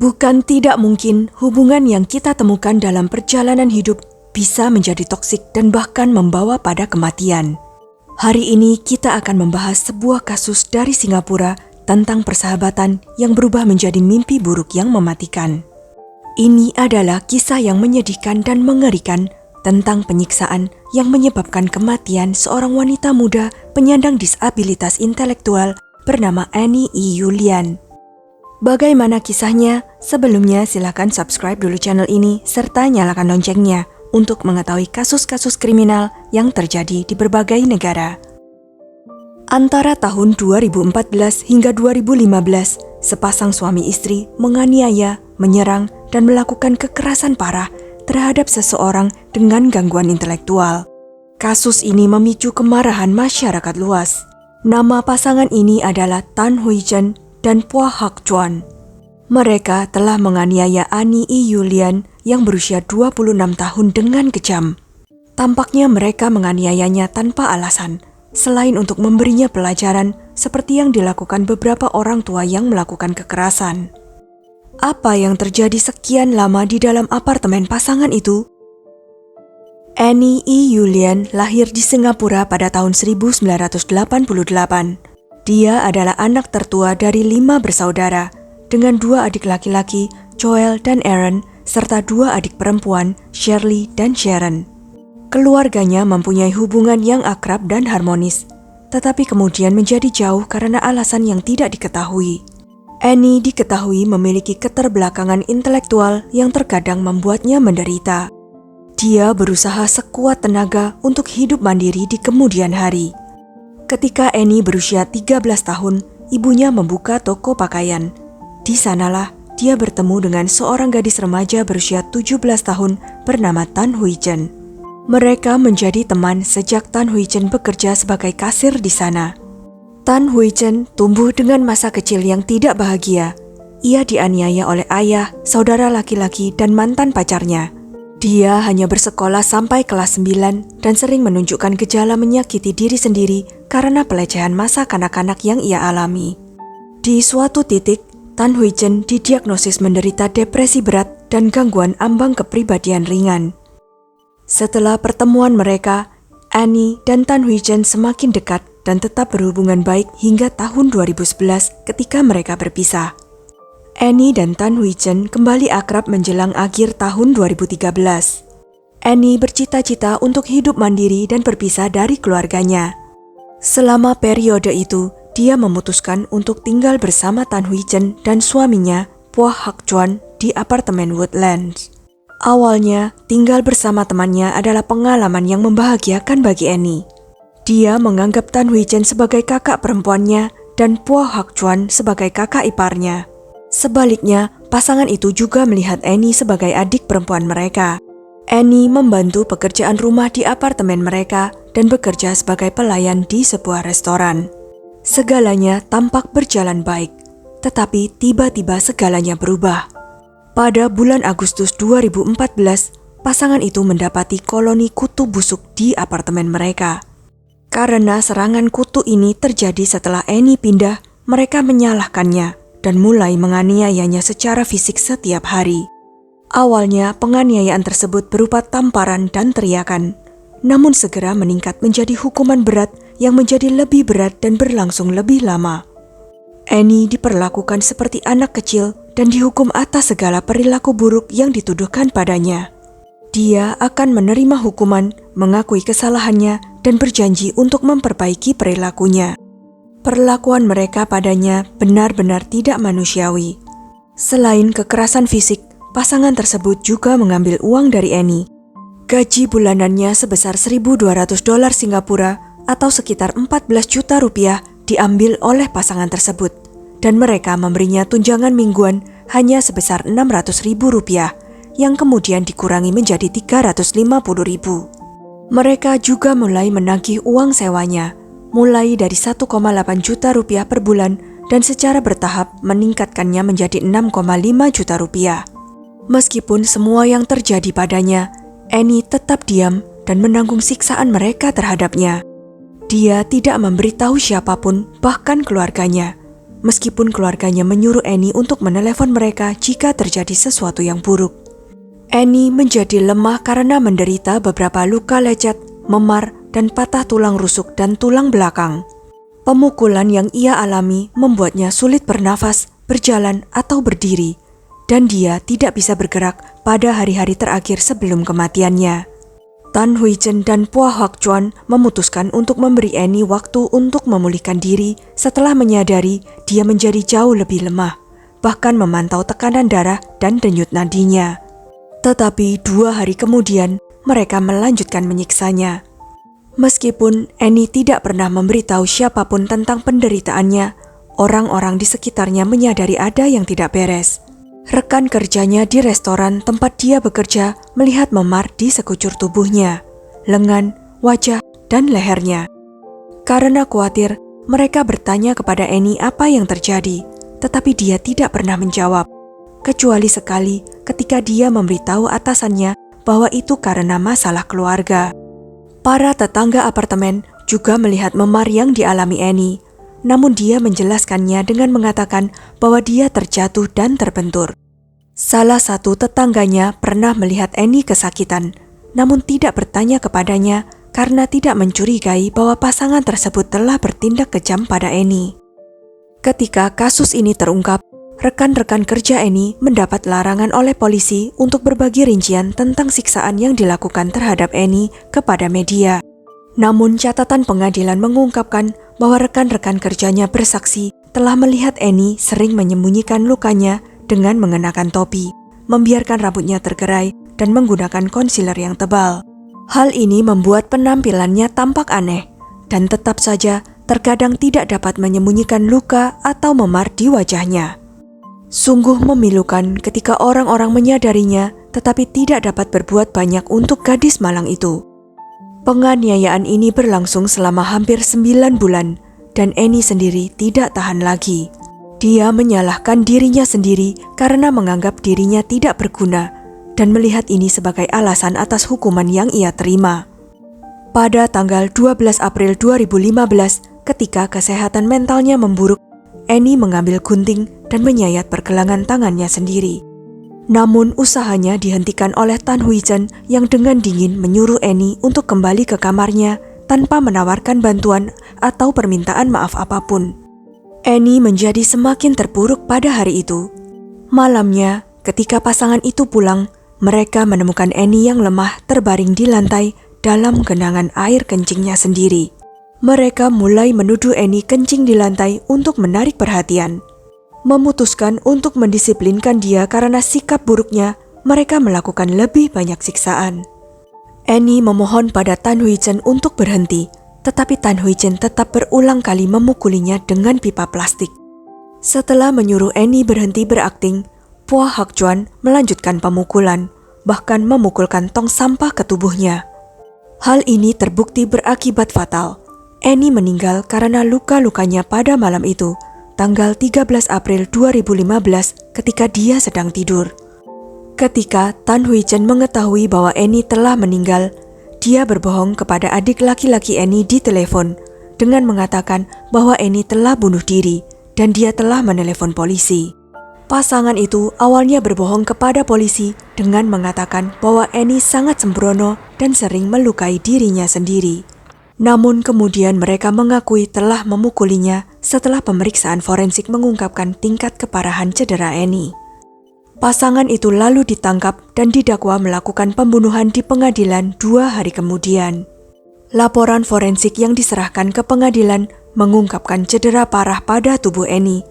Bukan tidak mungkin hubungan yang kita temukan dalam perjalanan hidup bisa menjadi toksik dan bahkan membawa pada kematian. Hari ini kita akan membahas sebuah kasus dari Singapura tentang persahabatan yang berubah menjadi mimpi buruk yang mematikan. Ini adalah kisah yang menyedihkan dan mengerikan tentang penyiksaan yang menyebabkan kematian seorang wanita muda penyandang disabilitas intelektual bernama Annie E. Yulian. Bagaimana kisahnya? Sebelumnya silakan subscribe dulu channel ini serta nyalakan loncengnya untuk mengetahui kasus-kasus kriminal yang terjadi di berbagai negara. Antara tahun 2014 hingga 2015, sepasang suami istri menganiaya, menyerang, dan melakukan kekerasan parah terhadap seseorang dengan gangguan intelektual. Kasus ini memicu kemarahan masyarakat luas. Nama pasangan ini adalah Tan Hui Chen dan Phua Hak Chuan. Mereka telah menganiaya Annie E. Yulian yang berusia 26 tahun dengan kejam. Tampaknya mereka menganiayanya tanpa alasan, selain untuk memberinya pelajaran seperti yang dilakukan beberapa orang tua yang melakukan kekerasan. Apa yang terjadi sekian lama di dalam apartemen pasangan itu? Annie E. Yulian lahir di Singapura pada tahun 1988. Dia adalah anak tertua dari 5 bersaudara, dengan 2 adik laki-laki, Joel dan Aaron, serta 2 adik perempuan, Shirley dan Sharon. Keluarganya mempunyai hubungan yang akrab dan harmonis, tetapi kemudian menjadi jauh karena alasan yang tidak diketahui. Annie diketahui memiliki keterbelakangan intelektual yang terkadang membuatnya menderita. Dia berusaha sekuat tenaga untuk hidup mandiri di kemudian hari. Ketika Annie berusia 13 tahun, ibunya membuka toko pakaian. Di sanalah dia bertemu dengan seorang gadis remaja berusia 17 tahun bernama Tan Hui Chen. Mereka menjadi teman sejak Tan Hui Chen bekerja sebagai kasir di sana. Tan Hui Chen tumbuh dengan masa kecil yang tidak bahagia. Ia dianiaya oleh ayah, saudara laki-laki, dan mantan pacarnya. Dia hanya bersekolah sampai kelas 9 dan sering menunjukkan gejala menyakiti diri sendiri karena pelecehan masa kanak-kanak yang ia alami. Di suatu titik, Tan Hui Chen didiagnosis menderita depresi berat dan gangguan ambang kepribadian ringan. Setelah pertemuan mereka, Annie dan Tan Hui Chen semakin dekat dan tetap berhubungan baik hingga tahun 2011 ketika mereka berpisah. Annie dan Tan Hui Chen kembali akrab menjelang akhir tahun 2013. Annie bercita-cita untuk hidup mandiri dan berpisah dari keluarganya. Selama periode itu, dia memutuskan untuk tinggal bersama Tan Hui Chen dan suaminya, Phua Hak Chuan, di apartemen Woodlands. Awalnya, tinggal bersama temannya adalah pengalaman yang membahagiakan bagi Annie. Dia menganggap Tan Hui Chen sebagai kakak perempuannya dan Phua Hak Chuan sebagai kakak iparnya. Sebaliknya, pasangan itu juga melihat Annie sebagai adik perempuan mereka. Annie membantu pekerjaan rumah di apartemen mereka dan bekerja sebagai pelayan di sebuah restoran. Segalanya tampak berjalan baik, tetapi tiba-tiba segalanya berubah. Pada bulan Agustus 2014, pasangan itu mendapati koloni kutu busuk di apartemen mereka. Karena serangan kutu ini terjadi setelah Annie pindah, mereka menyalahkannya dan mulai menganiayanya secara fisik setiap hari. Awalnya, penganiayaan tersebut berupa tamparan dan teriakan, namun segera meningkat menjadi hukuman berat yang menjadi lebih berat dan berlangsung lebih lama. Annie diperlakukan seperti anak kecil dan dihukum atas segala perilaku buruk yang dituduhkan padanya. Dia akan menerima hukuman, mengakui kesalahannya, dan berjanji untuk memperbaiki perilakunya. Perlakuan mereka padanya benar-benar tidak manusiawi. Selain kekerasan fisik, pasangan tersebut juga mengambil uang dari Annie. Gaji bulanannya sebesar $1.200 Singapura atau sekitar 14 juta rupiah diambil oleh pasangan tersebut, dan mereka memberinya tunjangan mingguan hanya sebesar 600.000 rupiah, yang kemudian dikurangi menjadi 350.000. Mereka juga mulai menagih uang sewanya, mulai dari 1,8 juta rupiah per bulan dan secara bertahap meningkatkannya menjadi 6,5 juta rupiah. Meskipun semua yang terjadi padanya, Annie tetap diam dan menanggung siksaan mereka terhadapnya. Dia tidak memberitahu siapapun, bahkan keluarganya. meskipun keluarganya menyuruh Annie untuk menelepon mereka jika terjadi sesuatu yang buruk. Annie menjadi lemah karena menderita beberapa luka lecet, memar, dan patah tulang rusuk dan tulang belakang. Pemukulan yang ia alami membuatnya sulit bernafas, berjalan, atau berdiri, dan dia tidak bisa bergerak pada hari-hari terakhir sebelum kematiannya. Tan Huichen dan Phua Hock Chuan memutuskan untuk memberi Annie waktu untuk memulihkan diri setelah menyadari dia menjadi jauh lebih lemah, bahkan memantau tekanan darah dan denyut nadinya. Tetapi 2 hari kemudian, mereka melanjutkan menyiksanya. Meskipun Annie tidak pernah memberitahu siapapun tentang penderitaannya, orang-orang di sekitarnya menyadari ada yang tidak beres. Rekan kerjanya di restoran tempat dia bekerja melihat memar di sekujur tubuhnya, lengan, wajah, dan lehernya. Karena khawatir, mereka bertanya kepada Annie apa yang terjadi, tetapi dia tidak pernah menjawab, kecuali sekali ketika dia memberitahu atasannya bahwa itu karena masalah keluarga. Para tetangga apartemen juga melihat memar yang dialami Annie, namun dia menjelaskannya dengan mengatakan bahwa dia terjatuh dan terbentur. Salah satu tetangganya pernah melihat Annie kesakitan, namun tidak bertanya kepadanya karena tidak mencurigai bahwa pasangan tersebut telah bertindak kejam pada Annie. Ketika kasus ini terungkap, rekan-rekan kerja Annie mendapat larangan oleh polisi untuk berbagi rincian tentang siksaan yang dilakukan terhadap Annie kepada media. Namun catatan pengadilan mengungkapkan bahwa rekan-rekan kerjanya bersaksi telah melihat Annie sering menyembunyikan lukanya dengan mengenakan topi, membiarkan rambutnya tergerai, dan menggunakan concealer yang tebal. Hal ini membuat penampilannya tampak aneh, dan tetap saja terkadang tidak dapat menyembunyikan luka atau memar di wajahnya. Sungguh memilukan ketika orang-orang menyadarinya, tetapi tidak dapat berbuat banyak untuk gadis malang itu. Penganiayaan ini berlangsung selama hampir 9 bulan, dan Annie sendiri tidak tahan lagi. Dia menyalahkan dirinya sendiri karena menganggap dirinya tidak berguna, dan melihat ini sebagai alasan atas hukuman yang ia terima. Pada tanggal 12 April 2015, ketika kesehatan mentalnya memburuk, Annie mengambil gunting dan menyayat pergelangan tangannya sendiri. Namun usahanya dihentikan oleh Tan Huichen yang dengan dingin menyuruh Annie untuk kembali ke kamarnya tanpa menawarkan bantuan atau permintaan maaf apapun. Annie menjadi semakin terpuruk pada hari itu. Malamnya, ketika pasangan itu pulang, mereka menemukan Annie yang lemah terbaring di lantai dalam genangan air kencingnya sendiri. Mereka mulai menuduh Annie kencing di lantai untuk menarik perhatian. Memutuskan untuk mendisiplinkan dia karena sikap buruknya, mereka melakukan lebih banyak siksaan. Annie memohon pada Tan Huichen untuk berhenti, tetapi Tan Huichen tetap berulang kali memukulinya dengan pipa plastik. Setelah menyuruh Annie berhenti berakting, Phua Hock Chuan melanjutkan pemukulan, bahkan memukulkan tong sampah ke tubuhnya. Hal ini terbukti berakibat fatal. Annie meninggal karena luka-lukanya pada malam itu, tanggal 13 April 2015 ketika dia sedang tidur. Ketika Tan Huichen mengetahui bahwa Annie telah meninggal, dia berbohong kepada adik laki-laki Annie di telepon dengan mengatakan bahwa Annie telah bunuh diri dan dia telah menelepon polisi. Pasangan itu awalnya berbohong kepada polisi dengan mengatakan bahwa Annie sangat sembrono dan sering melukai dirinya sendiri. Namun kemudian mereka mengakui telah memukulinya setelah pemeriksaan forensik mengungkapkan tingkat keparahan cedera Annie. Pasangan itu lalu ditangkap dan didakwa melakukan pembunuhan di pengadilan 2 hari kemudian. Laporan forensik yang diserahkan ke pengadilan mengungkapkan cedera parah pada tubuh Annie.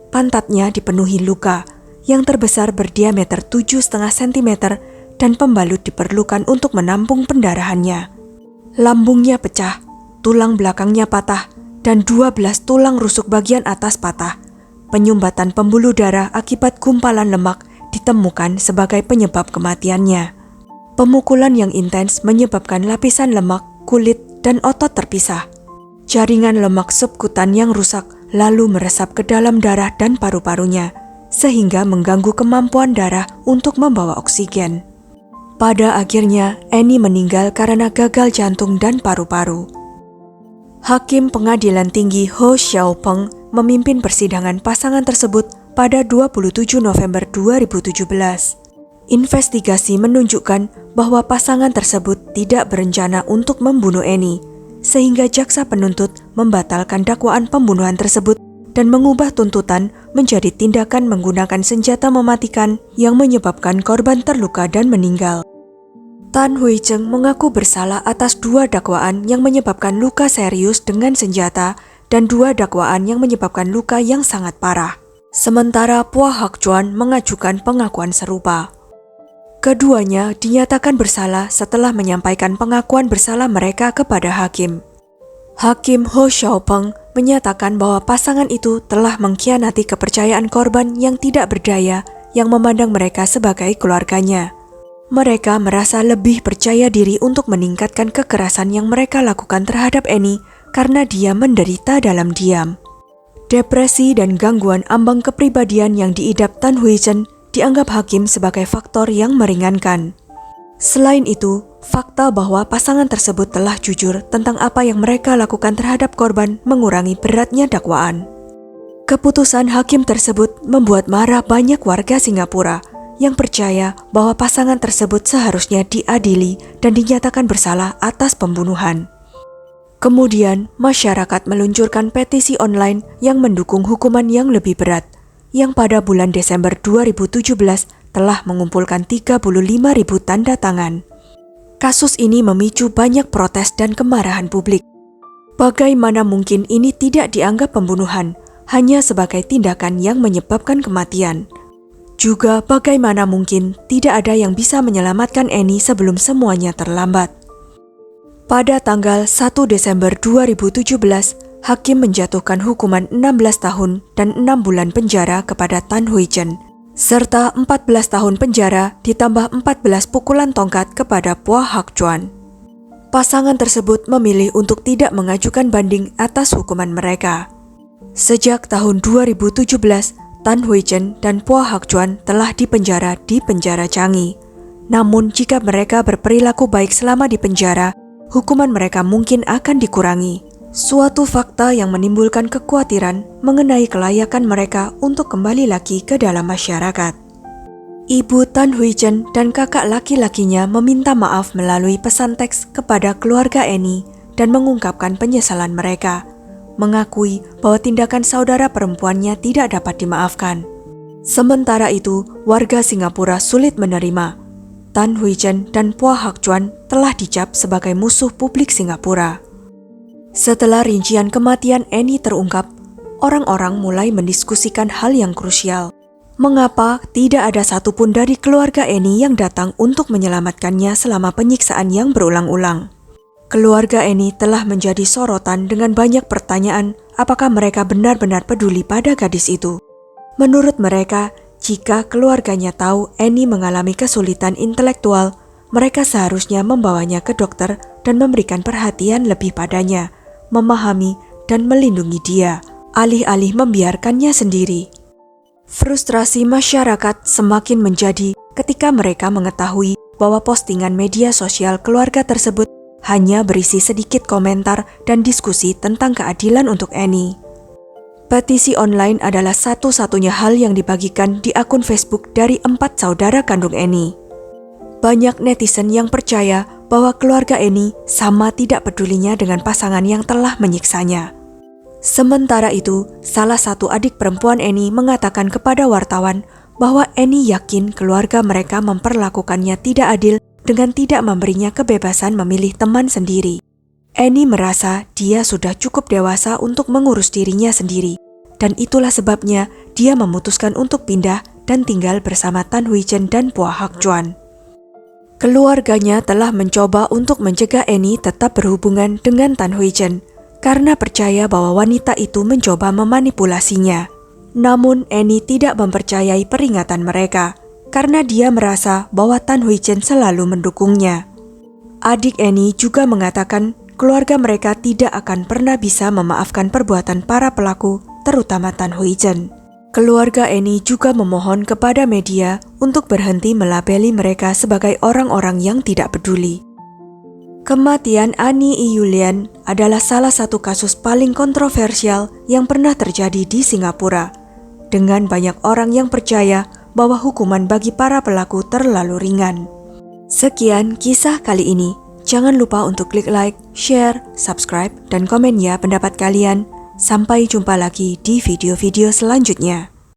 Pantatnya dipenuhi luka yang terbesar berdiameter 7,5 cm dan pembalut diperlukan untuk menampung pendarahannya. Lambungnya pecah, tulang belakangnya patah, dan 12 tulang rusuk bagian atas patah. Penyumbatan pembuluh darah akibat gumpalan lemak ditemukan sebagai penyebab kematiannya. Pemukulan yang intens menyebabkan lapisan lemak, kulit, dan otot terpisah. Jaringan lemak subkutan yang rusak lalu meresap ke dalam darah dan paru-parunya, sehingga mengganggu kemampuan darah untuk membawa oksigen. Pada akhirnya, Annie meninggal karena gagal jantung dan paru-paru. Hakim Pengadilan Tinggi Ho Xiaopeng memimpin persidangan pasangan tersebut pada 27 November 2017. Investigasi menunjukkan bahwa pasangan tersebut tidak berencana untuk membunuh Annie, sehingga jaksa penuntut membatalkan dakwaan pembunuhan tersebut dan mengubah tuntutan menjadi tindakan menggunakan senjata mematikan yang menyebabkan korban terluka dan meninggal. Tan Hui Cheng mengaku bersalah atas 2 dakwaan yang menyebabkan luka serius dengan senjata dan 2 dakwaan yang menyebabkan luka yang sangat parah. Sementara Phua Hak Chuan mengajukan pengakuan serupa. Keduanya dinyatakan bersalah setelah menyampaikan pengakuan bersalah mereka kepada hakim. Hakim Ho Xiaopeng menyatakan bahwa pasangan itu telah mengkhianati kepercayaan korban yang tidak berdaya yang memandang mereka sebagai keluarganya. Mereka merasa lebih percaya diri untuk meningkatkan kekerasan yang mereka lakukan terhadap Annie karena dia menderita dalam diam. Depresi dan gangguan ambang kepribadian yang diidap Tan Hui Chen dianggap hakim sebagai faktor yang meringankan. Selain itu, fakta bahwa pasangan tersebut telah jujur tentang apa yang mereka lakukan terhadap korban mengurangi beratnya dakwaan. Keputusan hakim tersebut membuat marah banyak warga Singapura yang percaya bahwa pasangan tersebut seharusnya diadili dan dinyatakan bersalah atas pembunuhan. Kemudian, masyarakat meluncurkan petisi online yang mendukung hukuman yang lebih berat, yang pada bulan Desember 2017 telah mengumpulkan 35.000 tanda tangan. Kasus ini memicu banyak protes dan kemarahan publik. Bagaimana mungkin ini tidak dianggap pembunuhan, hanya sebagai tindakan yang menyebabkan kematian? Juga bagaimana mungkin tidak ada yang bisa menyelamatkan Annie sebelum semuanya terlambat? Pada tanggal 1 Desember 2017, hakim menjatuhkan hukuman 16 tahun dan 6 bulan penjara kepada Tan Hui Chen, serta 14 tahun penjara ditambah 14 pukulan tongkat kepada Phua Hak Chuan. Pasangan tersebut memilih untuk tidak mengajukan banding atas hukuman mereka. Sejak tahun 2017, Tan Hui Chen dan Phua Hak Chuan telah dipenjara di penjara Changi. Namun jika mereka berperilaku baik selama di penjara, hukuman mereka mungkin akan dikurangi. Suatu fakta yang menimbulkan kekhawatiran mengenai kelayakan mereka untuk kembali lagi ke dalam masyarakat. Ibu Tan Hui Chen dan kakak laki-lakinya meminta maaf melalui pesan teks kepada keluarga Annie dan mengungkapkan penyesalan mereka, mengakui bahwa tindakan saudara perempuannya tidak dapat dimaafkan. Sementara itu, warga Singapura sulit menerima. Tan Hui Chen dan Phua Hak Chuan telah dicap sebagai musuh publik Singapura. Setelah rincian kematian Annie terungkap, orang-orang mulai mendiskusikan hal yang krusial. Mengapa tidak ada satupun dari keluarga Annie yang datang untuk menyelamatkannya selama penyiksaan yang berulang-ulang? Keluarga Annie telah menjadi sorotan dengan banyak pertanyaan apakah mereka benar-benar peduli pada gadis itu. Menurut mereka, jika keluarganya tahu Annie mengalami kesulitan intelektual, mereka seharusnya membawanya ke dokter dan memberikan perhatian lebih padanya, memahami dan melindungi dia, alih-alih membiarkannya sendiri. Frustrasi masyarakat semakin menjadi ketika mereka mengetahui bahwa postingan media sosial keluarga tersebut hanya berisi sedikit komentar dan diskusi tentang keadilan untuk Annie. Petisi online adalah satu-satunya hal yang dibagikan di akun Facebook dari 4 saudara kandung Annie. Banyak netizen yang percaya bahwa keluarga Annie sama tidak pedulinya dengan pasangan yang telah menyiksanya. Sementara itu, salah satu adik perempuan Annie mengatakan kepada wartawan bahwa Annie yakin keluarga mereka memperlakukannya tidak adil dengan tidak memberinya kebebasan memilih teman sendiri. Annie merasa dia sudah cukup dewasa untuk mengurus dirinya sendiri, dan itulah sebabnya dia memutuskan untuk pindah dan tinggal bersama Tan Hui Chen dan Phua Hak Chuan. Keluarganya telah mencoba untuk mencegah Annie tetap berhubungan dengan Tan Hui Chen karena percaya bahwa wanita itu mencoba memanipulasinya. Namun Annie tidak mempercayai peringatan mereka karena dia merasa bahwa Tan Hui Chen selalu mendukungnya. Adik Annie juga mengatakan keluarga mereka tidak akan pernah bisa memaafkan perbuatan para pelaku, terutama Tan Hui Chen. Keluarga Annie juga memohon kepada media untuk berhenti melabeli mereka sebagai orang-orang yang tidak peduli. Kematian Ani I Yulian adalah salah satu kasus paling kontroversial yang pernah terjadi di Singapura, dengan banyak orang yang percaya bahwa hukuman bagi para pelaku terlalu ringan. Sekian kisah kali ini. Jangan lupa untuk klik like, share, subscribe, dan komen ya pendapat kalian. Sampai jumpa lagi di video-video selanjutnya.